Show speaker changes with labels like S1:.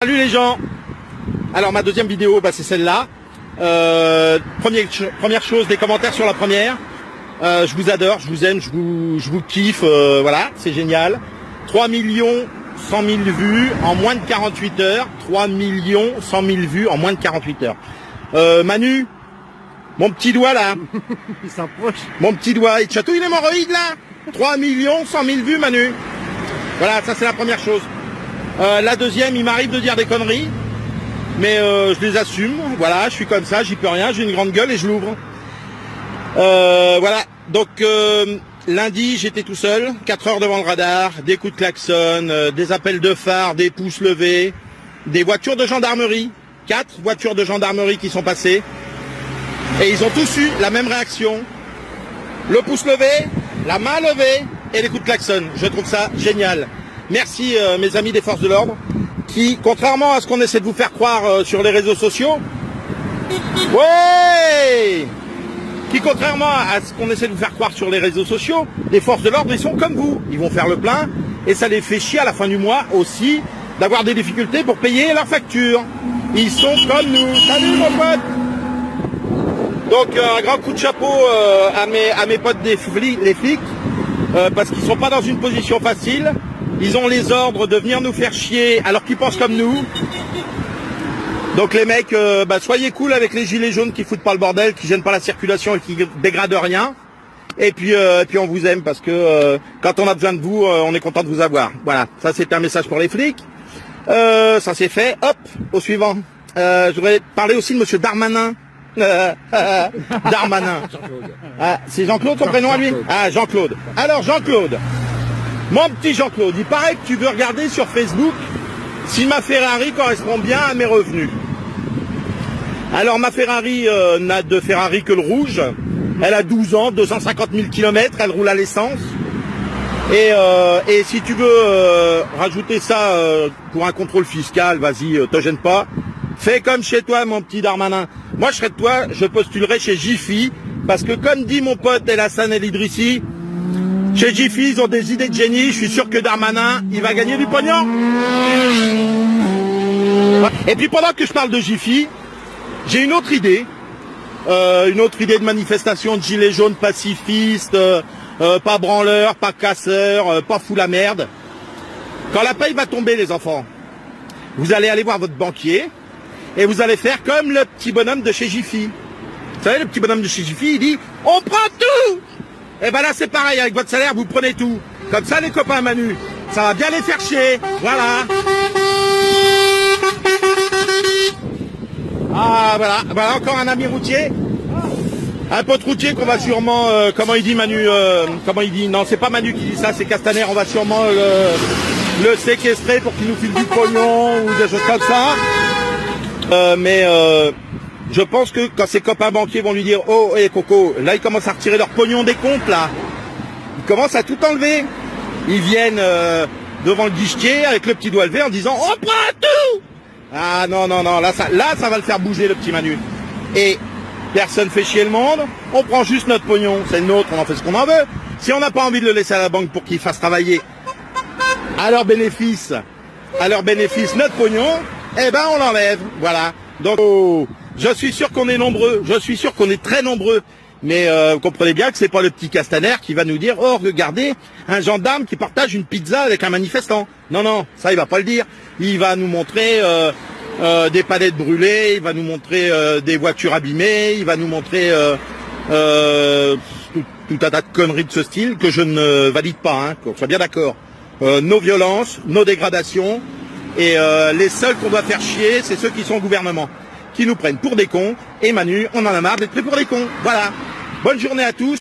S1: Salut les gens. Alors ma deuxième vidéo, c'est celle-là. Première chose, des commentaires sur la première. Je vous adore, je vous aime, je vous kiffe. Voilà, c'est génial. 3 100 000 vues en moins de 48 heures. 3 100 000 vues en moins de 48 heures. Manu, mon petit doigt là.
S2: Il s'approche.
S1: Mon petit doigt, il te chatouille l'hémorroïde là. 3 100 000 vues, Manu. Voilà, ça c'est la première chose. La deuxième, il m'arrive de dire des conneries, mais je les assume. Voilà, je suis comme ça, j'y peux rien, j'ai une grande gueule et je l'ouvre. Voilà, donc lundi, j'étais tout seul, 4 heures devant le radar, des coups de klaxon, des appels de phare, des pouces levés, des voitures de gendarmerie, 4 voitures de gendarmerie qui sont passées, et ils ont tous eu la même réaction. Le pouce levé, la main levée et les coups de klaxon. Je trouve ça génial. Merci mes amis des forces de l'ordre qui, contrairement à ce qu'on essaie de vous faire croire sur les réseaux sociaux, qui contrairement à ce qu'on essaie de vous faire croire sur les réseaux sociaux, les forces de l'ordre, ils sont comme vous. Ils vont faire le plein et ça les fait chier à la fin du mois aussi d'avoir des difficultés pour payer leurs factures. Ils sont comme nous. Salut mon pote. Donc un grand coup de chapeau à mes potes les flics, parce qu'ils sont pas dans une position facile. Ils ont les ordres de venir nous faire chier alors qu'ils pensent comme nous. Donc les mecs, soyez cool avec les gilets jaunes qui foutent pas le bordel, qui gênent pas la circulation et qui dégradent rien. Et puis on vous aime parce que quand on a besoin de vous, on est content de vous avoir. Voilà, ça c'est un message pour les flics. Ça c'est fait. Hop, au suivant. Je voudrais parler aussi de monsieur Darmanin. Darmanin. Ah, c'est Jean-Claude son prénom à lui? Ah, Jean-Claude. Alors Jean-Claude, mon petit Jean-Claude, il paraît que tu veux regarder sur Facebook si ma Ferrari correspond bien à mes revenus. Alors ma Ferrari n'a de Ferrari que le rouge. Elle a 12 ans, 250 000 km, elle roule à l'essence. Et si tu veux rajouter ça pour un contrôle fiscal, vas-y, te gêne pas. Fais comme chez toi, mon petit Darmanin. Moi, je serais de toi, je postulerais chez Jiffy, parce que comme dit mon pote El Hassan El Idrissi, chez Jiffy, ils ont des idées de génie. Je suis sûr que Darmanin, il va gagner du pognon. Et puis pendant que je parle de Jiffy, j'ai une autre idée de manifestation de gilets jaunes pacifistes, pas branleurs, pas casseurs, pas fou la merde. Quand la paye va tomber, les enfants, vous allez aller voir votre banquier et vous allez faire comme le petit bonhomme de chez Jiffy. Vous savez, le petit bonhomme de chez Jiffy, il dit « On prend tout !» Et ben là, c'est pareil, avec votre salaire, vous prenez tout. Comme ça, les copains Manu, ça va bien les faire chier. Voilà. Ah, voilà, encore un ami routier. Un pote routier qu'on va sûrement, comment il dit Manu, comment il dit, non, c'est pas Manu qui dit ça, c'est Castaner, on va sûrement le séquestrer pour qu'il nous file du pognon ou des choses comme ça. Je pense que quand ses copains banquiers vont lui dire « Oh, hé Coco, là ils commencent à retirer leur pognon des comptes, là. » Ils commencent à tout enlever. Ils viennent devant le guichetier avec le petit doigt levé en disant « On prend tout !» Ah non, là ça va le faire bouger le petit Manu. Et personne fait chier le monde, on prend juste notre pognon, c'est le nôtre, on en fait ce qu'on en veut. Si on n'a pas envie de le laisser à la banque pour qu'il fasse travailler à leur bénéfice, notre pognon, eh ben on l'enlève, voilà. Donc je suis sûr qu'on est nombreux, je suis sûr qu'on est très nombreux, mais vous comprenez bien que c'est pas le petit Castaner qui va nous dire « Oh, regardez, un gendarme qui partage une pizza avec un manifestant ». Non, ça il va pas le dire. Il va nous montrer des palettes brûlées, il va nous montrer des voitures abîmées, il va nous montrer tout un tas de conneries de ce style que je ne valide pas, hein, qu'on soit bien d'accord. Nos violences, nos dégradations, et les seuls qu'on doit faire chier, c'est ceux qui sont au gouvernement, qui nous prennent pour des cons, et Manu, on en a marre d'être pris pour des cons. Voilà. Bonne journée à tous.